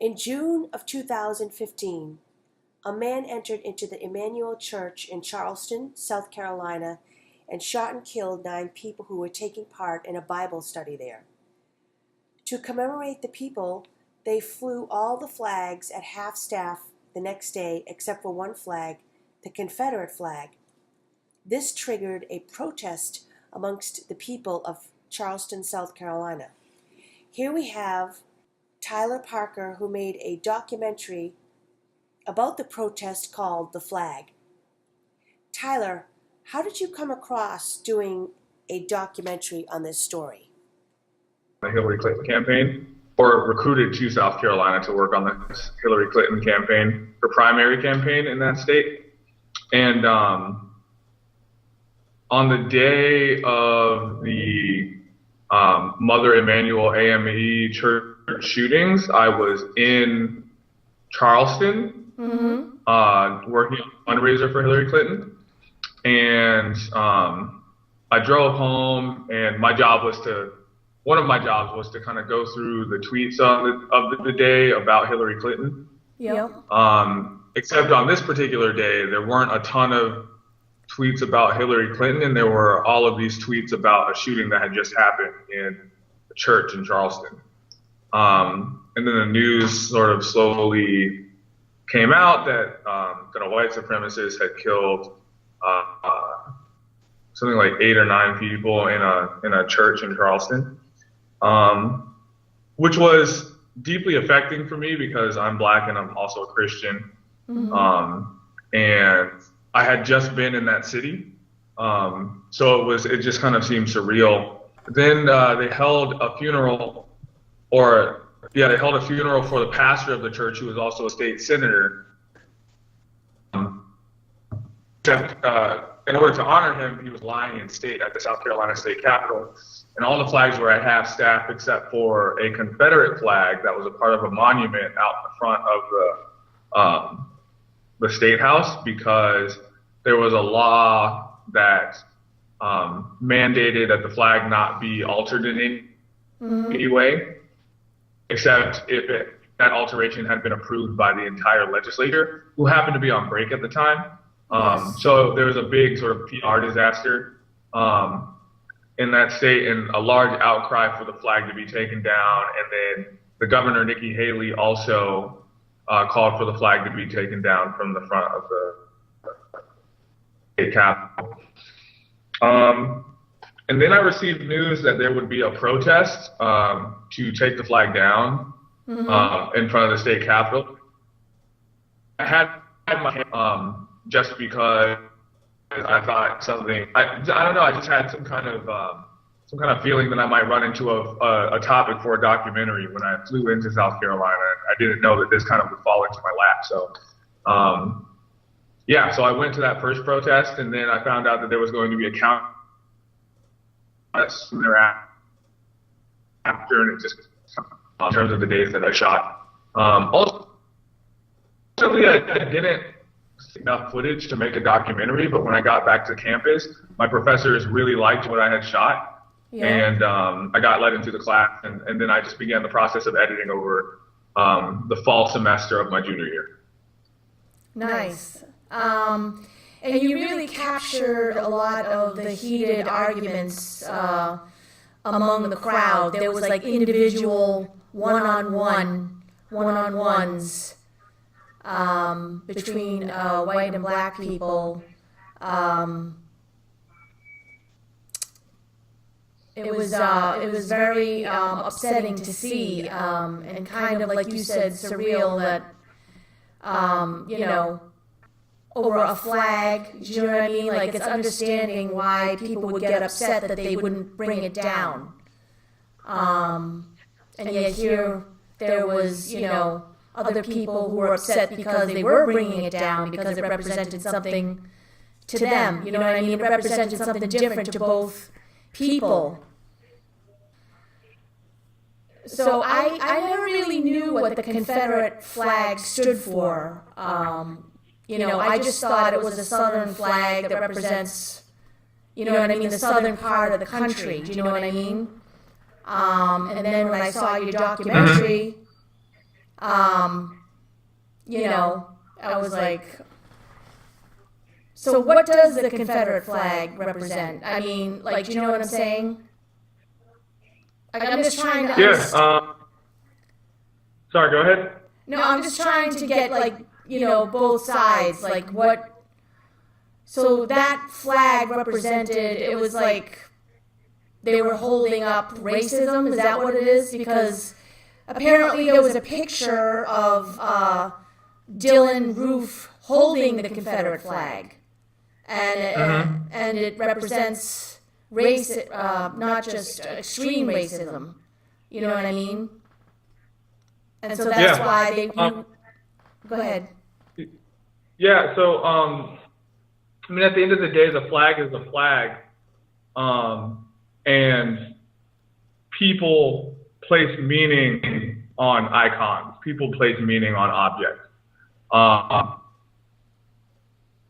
In June of 2015, a man entered into the Emmanuel Church in Charleston, South Carolina, and shot and killed 9 people who were taking part in a Bible study there. To commemorate the people, they flew all the flags at half-staff the next day except for one flag, the Confederate flag. This triggered a protest amongst the people of Charleston, South Carolina. Here we have Tyler Parker, who made a documentary about the protest called The Flag. Tyler, how did you come across doing a documentary on this story? The Hillary Clinton campaign, or recruited to South Carolina to work on the Hillary Clinton campaign, her primary campaign in that state. And on the day of the Mother Emanuel AME church shootings, I was in Charleston, working on a fundraiser for Hillary Clinton. And I drove home, and one of my jobs was to kind of go through the tweets of the day about Hillary Clinton. Yep. Except on this particular day, there weren't a ton of tweets about Hillary Clinton, and there were all of these tweets about a shooting that had just happened in a church in Charleston. And then the news sort of slowly came out that a white supremacist had killed something like 8 or 9 people in a church in Charleston, which was deeply affecting for me because I'm Black and I'm also a Christian. And I had just been in that city, so it just kind of seemed surreal. Then they held a funeral for the pastor of the church, who was also a state senator. In order to honor him, he was lying in state at the South Carolina State Capitol, and all the flags were at half-staff except for a Confederate flag that was a part of a monument out in the front of the State House, because there was a law that mandated that the flag not be altered in any way, except if that alteration had been approved by the entire legislature, who happened to be on break at the time. So there was a big sort of PR disaster in that state, and a large outcry for the flag to be taken down. And then the governor, Nikki Haley, also called for the flag to be taken down from the front of the state capitol. And then I received news that there would be a protest to take the flag down in front of the state capitol. I had my just because I thought I don't know, I just had some kind of feeling that I might run into a topic for a documentary when I flew into South Carolina. I didn't know that this kind of would fall into my lap. So, so I went to that first protest, and then I found out that there was going to be a count thereafter, and it just, in terms of the days that I shot. Also, I didn't see enough footage to make a documentary, but when I got back to campus, my professors really liked what I had shot. Yeah. And I got let into the class, and then I just began the process of editing over the fall semester of my junior year. Nice. And you really captured a lot of the heated arguments among the crowd. There was like individual one-on-ones between white and Black people. It was very upsetting to see, and kind of, like you said, surreal that over a flag. Do you know what I mean? Like, it's understanding why people would get upset that they wouldn't bring it down. And yet here there was, other people who were upset because they were bringing it down because it represented something to them. You know what I mean? It represented something different to both people. So I never really knew what the Confederate flag stood for. I just thought it was a Southern flag that represents, the southern part of the country. Do you know what I mean? And then when I saw your documentary, You know, I was like, so what does the Confederate flag represent? I mean, like, do you know what I'm saying? Like, I'm just trying to Yeah. Sorry, go ahead. No, I'm just trying to get, like, you know, both sides. Like, what. So that flag represented, it was like they were holding up racism. Is that what it is? Because apparently there was a picture of Dylan Roof holding the Confederate flag. And it represents race, not just extreme racism. You know what I mean? And so that's why they. Go ahead. Yeah. So, I mean, at the end of the day, the flag is a flag, and people place meaning on icons. People place meaning on objects,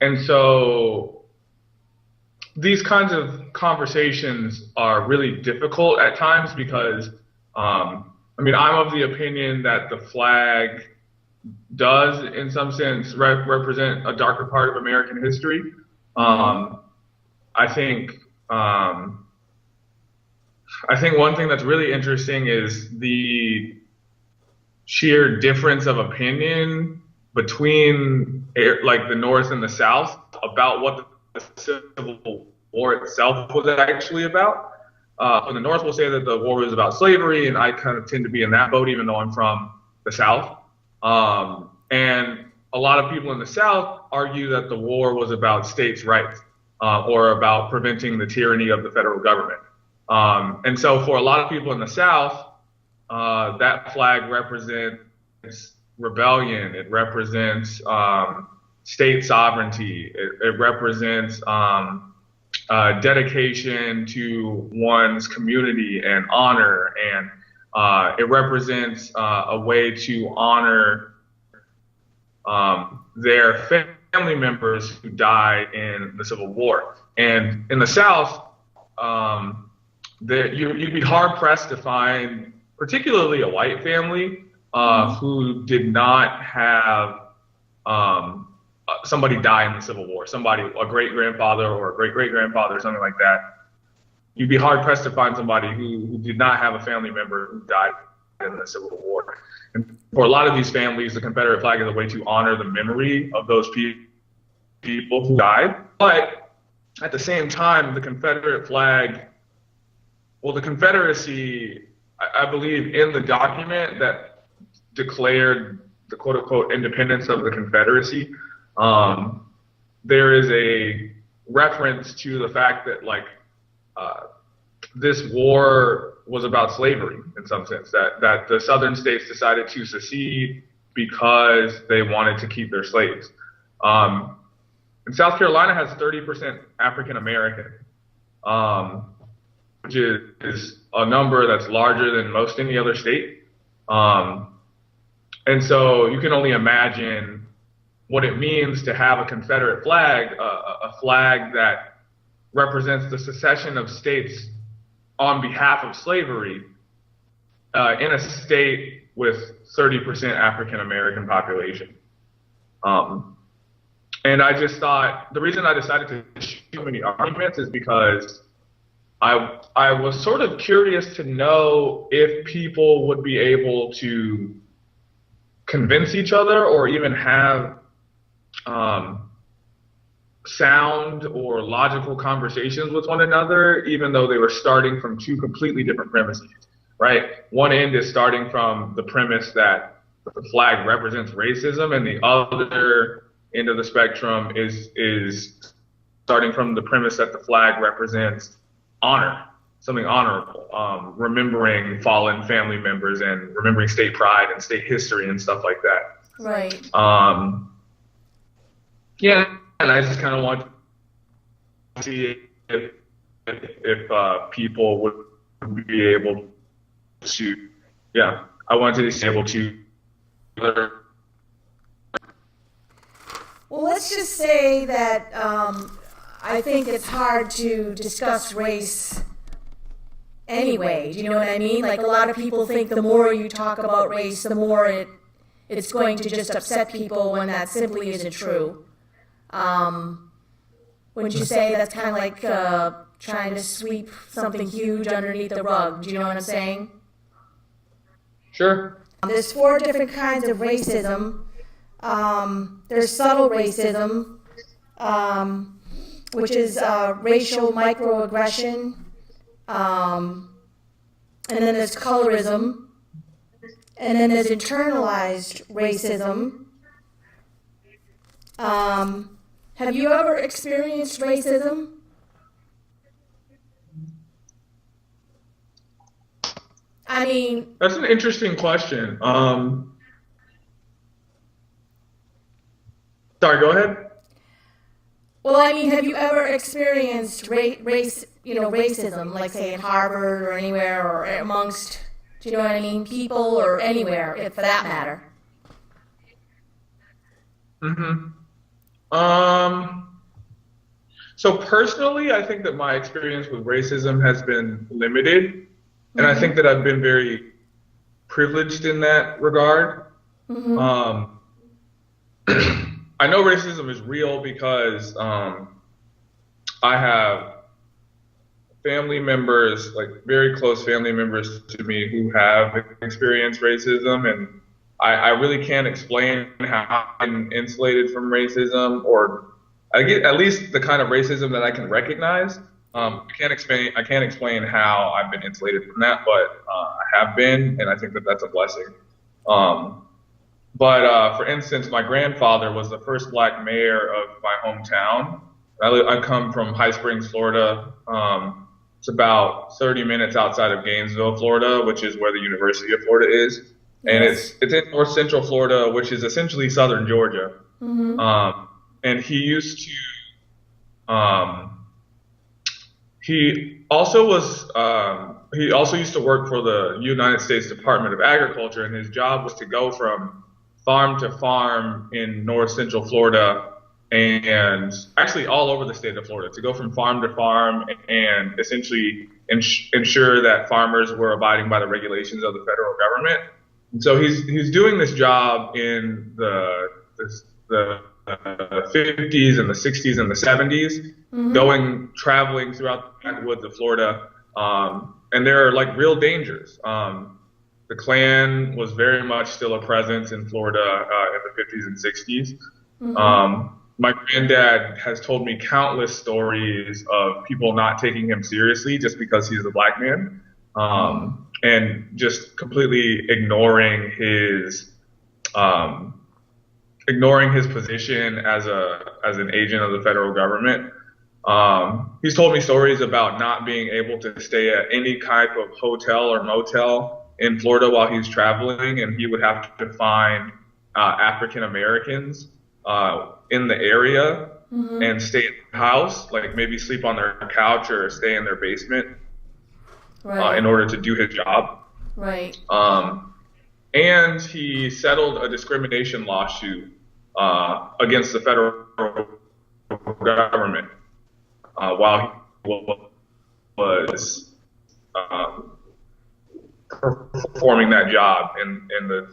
and so these kinds of conversations are really difficult at times because. I mean, I'm of the opinion that the flag does, in some sense, represent a darker part of American history. I think one thing that's really interesting is the sheer difference of opinion between like the North and the South about what the Civil War itself was actually about. In the North will say that the war was about slavery, and I kind of tend to be in that boat, even though I'm from the South. And a lot of people in the South argue that the war was about states' rights or about preventing the tyranny of the federal government. And so for a lot of people in the South, that flag represents rebellion. It represents state sovereignty. It represents dedication to one's community and honor, and it represents a way to honor their family members who died in the Civil War. And in the South, you'd be hard pressed to find, particularly a white family, who did not have somebody die in the Civil War, a great-grandfather or a great-great-grandfather, something like that. You'd be hard-pressed to find somebody who did not have a family member who died in the Civil War. And for a lot of these families, the Confederate flag is a way to honor the memory of those people who died. But at the same time, the Confederate flag, the Confederacy, I believe in the document that declared the quote-unquote independence of the Confederacy, there is a reference to the fact that this war was about slavery in some sense, that the southern states decided to secede because they wanted to keep their slaves. And South Carolina has 30% African American, which is a number that's larger than most any other state. And so you can only imagine what it means to have a Confederate flag, a flag that represents the secession of states on behalf of slavery in a state with 30% African American population. And I just thought, the reason I decided to shoot too many arguments is because I was sort of curious to know if people would be able to convince each other or even have sound or logical conversations with one another, even though they were starting from two completely different premises, right? One end is starting from the premise that the flag represents racism, and the other end of the spectrum is starting from the premise that the flag represents honor, something honorable, remembering fallen family members and remembering state pride and state history and stuff like that. Right. Yeah, and I just kind of want to see if people would be able to, I wanted to be able to. Well, let's just say that I think it's hard to discuss race anyway. Do you know what I mean? Like, a lot of people think the more you talk about race, the more it it's going to just upset people when that simply isn't true. Wouldn't you say that's kind of like trying to sweep something huge underneath the rug? Do you know what I'm saying? Sure. There's 4 different kinds of racism. There's subtle racism, which is racial microaggression, and then there's colorism, and then there's internalized racism. Have you ever experienced racism? I mean, That's an interesting question. Sorry, go ahead. well, I mean, have you ever experienced racism, like say at Harvard or anywhere, or amongst, do you know what I mean, people or anywhere, if for that matter? So personally, I think that my experience with racism has been limited, and I think that I've been very privileged in that regard. I know racism is real because I have family members, like very close family members to me, who have experienced racism, and I really can't explain how I'm insulated from racism, or I get at least the kind of racism that I can recognize. I can't explain how I've been insulated from that, but I have been, and I think that that's a blessing. But for instance, my grandfather was the first black mayor of my hometown. I come from High Springs, Florida. It's about 30 minutes outside of Gainesville, Florida, which is where the University of Florida is. And it's in North Central Florida, which is essentially southern Georgia. And he used to, he also used to work for the United States Department of Agriculture, and his job was to go from farm to farm in North Central Florida, and actually all over the state of Florida, to go from farm to farm and essentially ensure that farmers were abiding by the regulations of the federal government. And so he's doing this job in the 50s and the 60s and the 70s, traveling throughout the backwoods of Florida, and there are like real dangers. The Klan was very much still a presence in Florida in the 50s and 60s. My granddad has told me countless stories of people not taking him seriously just because he's a black man, and just completely ignoring his position as an agent of the federal government. He's told me stories about not being able to stay at any type of hotel or motel in Florida while he's traveling, and he would have to find African Americans in the area and stay in the house, like maybe sleep on their couch or stay in their basement in order to do his job. Right. And he settled a discrimination lawsuit against the federal government while he was performing that job in the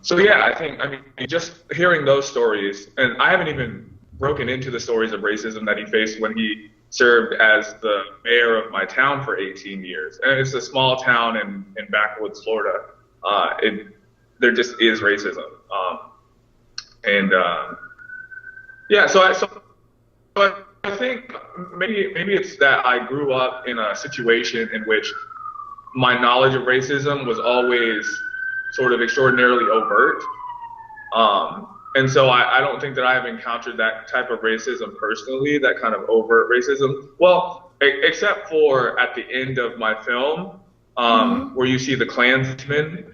so yeah, I mean just hearing those stories, and I haven't even broken into the stories of racism that he faced when he served as the mayor of my town for 18 years, and it's a small town in backwoods Florida. There just is racism, yeah. So I think maybe it's that I grew up in a situation in which my knowledge of racism was always sort of extraordinarily overt. And so I don't think that I have encountered that type of racism personally, that kind of overt racism. Well, except for at the end of my film, where you see the Klansmen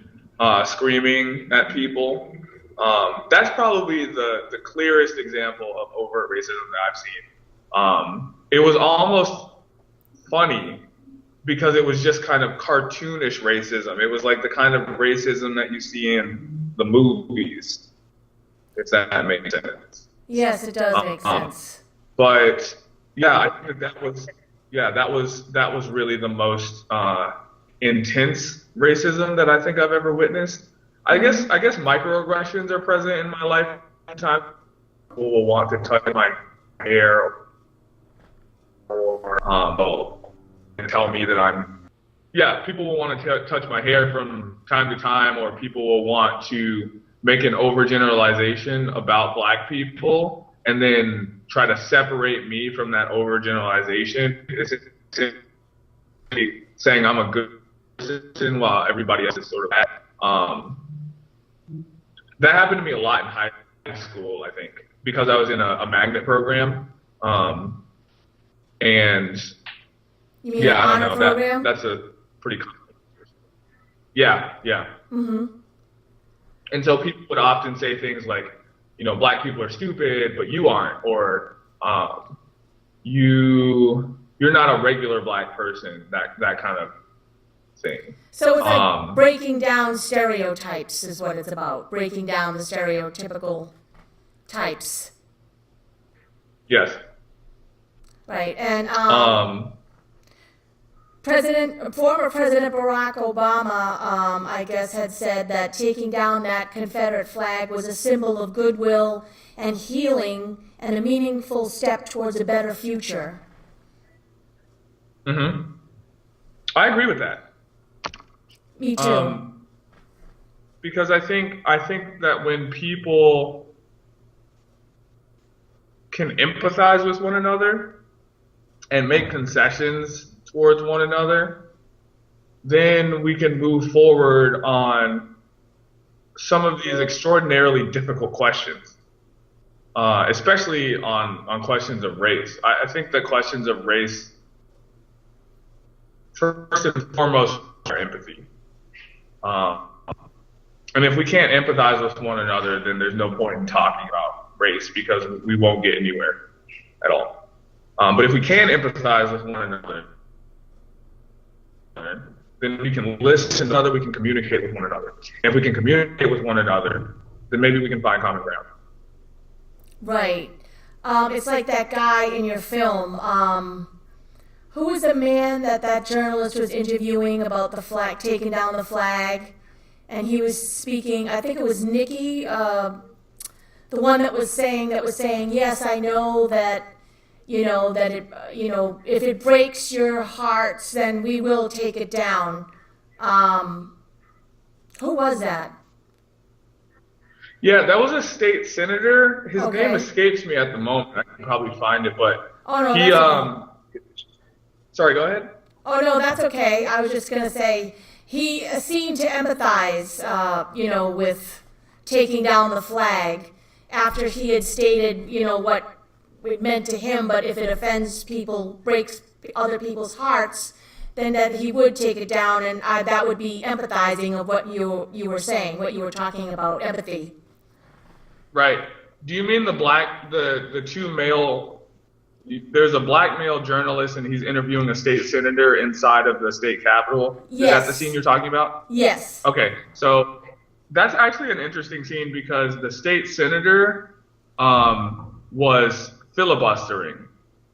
screaming at people. That's probably the clearest example of overt racism that I've seen. It was almost funny, because it was just kind of cartoonish racism. It was like the kind of racism that you see in the movies, if that makes sense. Yes, it does make sense. But yeah, I think that was really the most intense racism that I think I've ever witnessed. I guess microaggressions are present in my lifetime. People will want to touch my hair or and tell me that people will want to touch my hair from time to time, or people will want to make an overgeneralization about black people and then try to separate me from that overgeneralization. It's saying I'm a good person while everybody else is sort of bad. That happened to me a lot in high school, I think, because I was in a magnet program. And You mean an I don't honor know, program? that's a pretty common. Yeah. Mm-hmm. And so people would often say things like, black people are stupid, but you aren't, or you're not a regular black person, that kind of thing. So it's like breaking down stereotypes is what it's about. Breaking down the stereotypical types. Yes. Right. And former President Barack Obama, I guess, had said that taking down that Confederate flag was a symbol of goodwill and healing and a meaningful step towards a better future. Mm-hmm. I agree with that. Me too. Because I think that when people can empathize with one another and make concessions towards one another, then we can move forward on some of these extraordinarily difficult questions, especially on questions of race. I think that questions of race, first and foremost, are empathy. And if we can't empathize with one another, then there's no point in talking about race, because we won't get anywhere at all. But if we can empathize with one another, then we can listen to one another, we can communicate with one another. And if we can communicate with one another, then maybe we can find common ground. Right. It's like that guy in your film. Who was the man that journalist was interviewing about the flag, taking down the flag? And he was speaking, I think it was Nikki, the one that was saying, yes, I know that, that it, if it breaks your hearts, then we will take it down. Who was that? Yeah, that was a state senator. His Okay. name escapes me at the moment. I can probably find it, but Oh, no, he, that's okay. Sorry, go ahead. Oh, no, that's okay. I was just going to say, he seemed to empathize, with taking down the flag after he had stated, what it meant to him, but if it offends people, breaks other people's hearts, then that he would take it down, and that would be empathizing of what you were saying, what you were talking about, empathy. Right. Do you mean the two male? There's a black male journalist, and he's interviewing a state senator inside of the state capitol. Yes. Is that the scene you're talking about? Yes. Okay, so that's actually an interesting scene because the state senator was filibustering,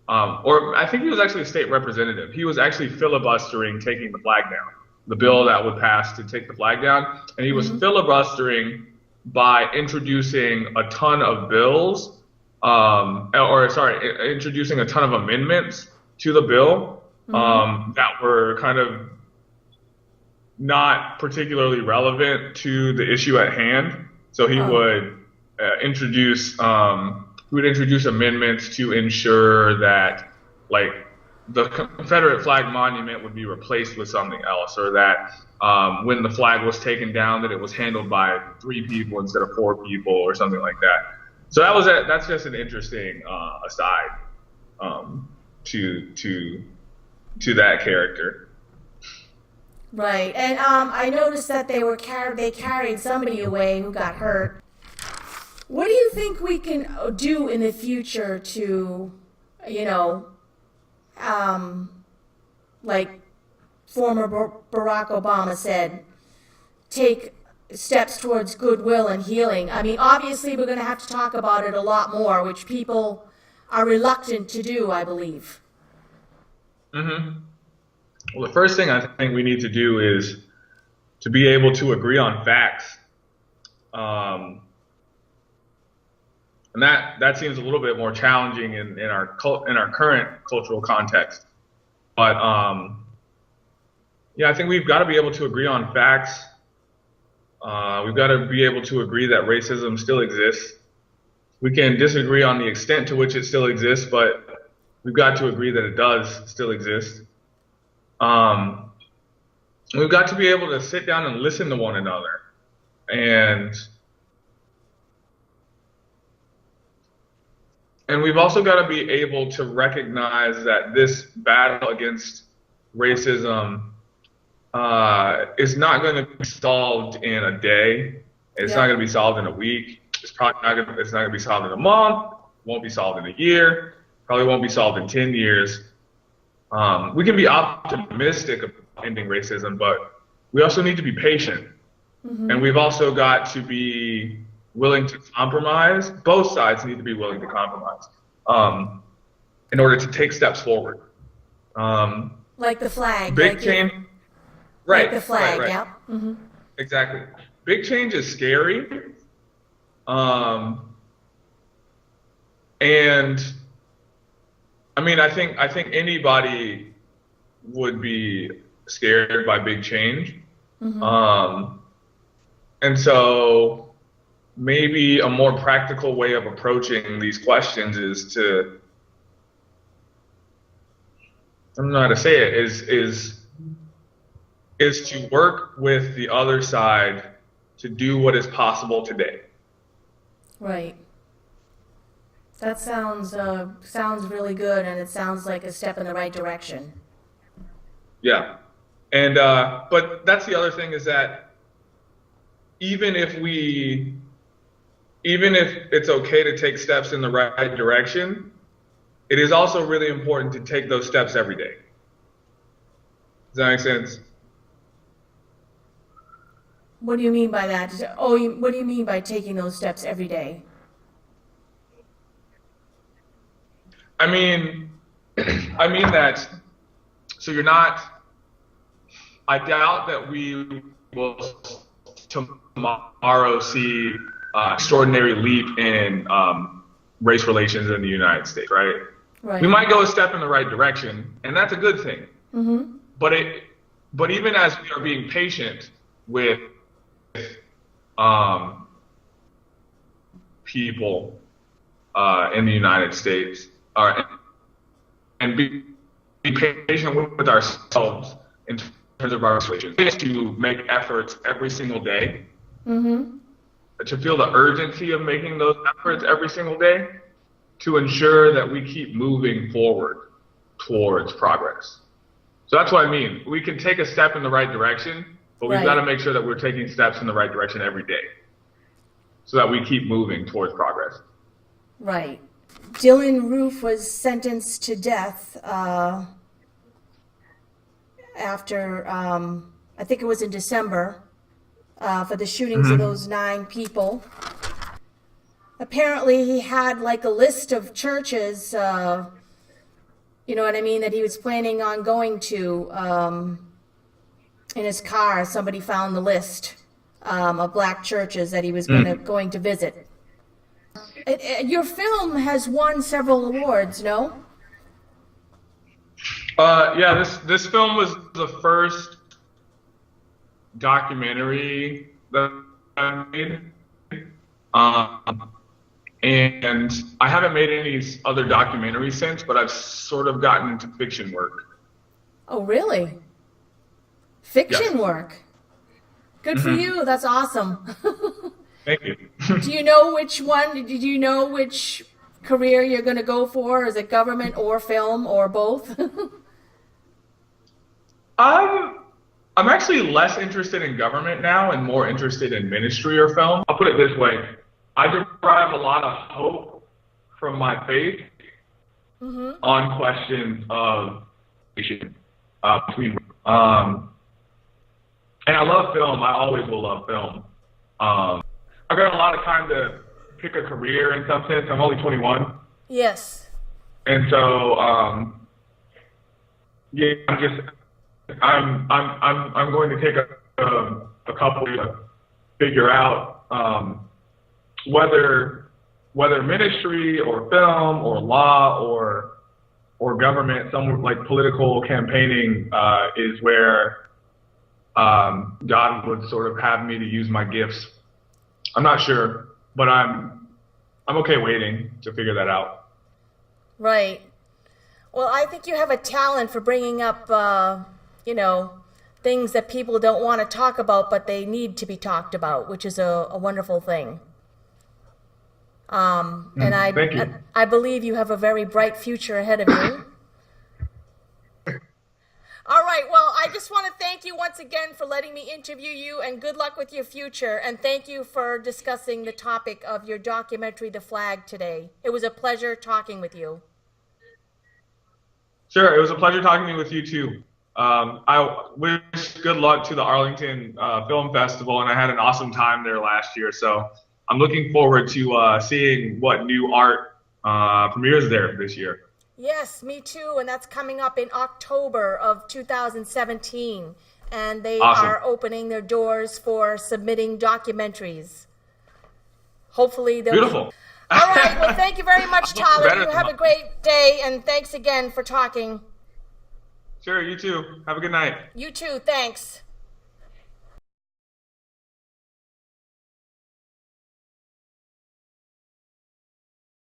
or I think he was actually a state representative. He was actually filibustering taking the flag down, the bill that would pass to take the flag down, and he was filibustering by introducing a ton of bills. Introducing a ton of amendments to the bill that were kind of not particularly relevant to the issue at hand. So he would introduce amendments to ensure that, like, the Confederate flag monument would be replaced with something else, or that when the flag was taken down, that it was handled by 3 people instead of 4 people, or something like that. So that's just an interesting aside to that character. Right, and I noticed that they carried somebody away who got hurt. What do you think we can do in the future to, like former Barack Obama said, take steps towards goodwill and healing? I mean, obviously we're going to have to talk about it a lot more, which people are reluctant to do, I believe. Mm-hmm. Well, the first thing I think we need to do is to be able to agree on facts Um, and that seems a little bit more challenging in our current cultural context. But yeah, I think we've got to be able to agree on facts. We've got to be able to agree that racism still exists. We can disagree on the extent to which it still exists, but we've got to agree that it does still exist. We've got to be able to sit down and listen to one another. And we've also got to be able to recognize that this battle against racism is not going to be solved in a day. It's not going to be solved in a week. It's not going to be solved in a month. Won't be solved in a year. Probably won't be solved in 10 years. We can be optimistic about ending racism, but we also need to be patient. Mm-hmm. And we've also got to be willing to compromise. Both sides need to be willing to compromise in order to take steps forward. Like the flag. Big change. Right. Like the flag, right. Yeah. Mm-hmm. Exactly. Big change is scary. And I mean, I think anybody would be scared by big change. Mm-hmm. And so maybe a more practical way of approaching these questions is to, I don't know how to say it, is to work with the other side to do what is possible today. Right. That sounds really good, and it sounds like a step in the right direction. Yeah. And but that's the other thing, is that even if it's okay to take steps in the right direction, it is also really important to take those steps every day. Does that make sense? What do you mean by that? What do you mean by taking those steps every day? I mean that, so you're not, I doubt that we will tomorrow see extraordinary leap in race relations in the United States, right? Right. We might go a step in the right direction, and that's a good thing. Mm-hmm. But even as we are being patient with people in the United States, and be patient with ourselves in terms of our situations, to make efforts every single day, mm-hmm. to feel the urgency of making those efforts every single day, to ensure that we keep moving forward towards progress. So that's what I mean. We can take a step in the right direction, but we've got to make sure that we're taking steps in the right direction every day, so that we keep moving towards progress. Right. Dylann Roof was sentenced to death after, I think it was in December, for the shootings mm-hmm. of those 9 people. Apparently he had like a list of churches, you know what I mean, that he was planning on going to in his car. Somebody found the list of black churches that he was going to visit. Your film has won several awards, no? Yeah, this film was the first documentary that I made. And I haven't made any other documentaries since, but I've sort of gotten into fiction work. Oh, really? Fiction work? Good for you. That's awesome. Thank you. Do you know which one? Did you know which career you're going to go for? Is it government or film or both? I'm actually less interested in government now and more interested in ministry or film. I'll put it this way. I derive a lot of hope from my faith mm-hmm. on questions of between. And I love film. I always will love film. I've got a lot of time to pick a career in some sense. I'm only 21. Yes. And so, yeah, I'm going to take a couple to figure out whether ministry or film or law or government, some like political campaigning is where God would sort of have me to use my gifts. I'm not sure, but I'm okay waiting to figure that out. Right. Well, I think you have a talent for bringing up, things that people don't want to talk about, but they need to be talked about, which is a wonderful thing. And Thank you. I believe you have a very bright future ahead of you. All right. Well, I just want to thank you once again for letting me interview you, and good luck with your future. And thank you for discussing the topic of your documentary, The Flag, today. It was a pleasure talking with you. Sure, it was a pleasure talking with you too. I wish good luck to the Arlington Film Festival, and I had an awesome time there last year. So I'm looking forward to seeing what new art premieres there this year. Yes, me too. And that's coming up in October of 2017. And they Awesome. are opening their doors for submitting documentaries. Hopefully they'll Beautiful. All right. Well, thank you very much, Tyler. better You have a great day, and thanks again for talking. Sure, you too. Have a good night. You too. Thanks.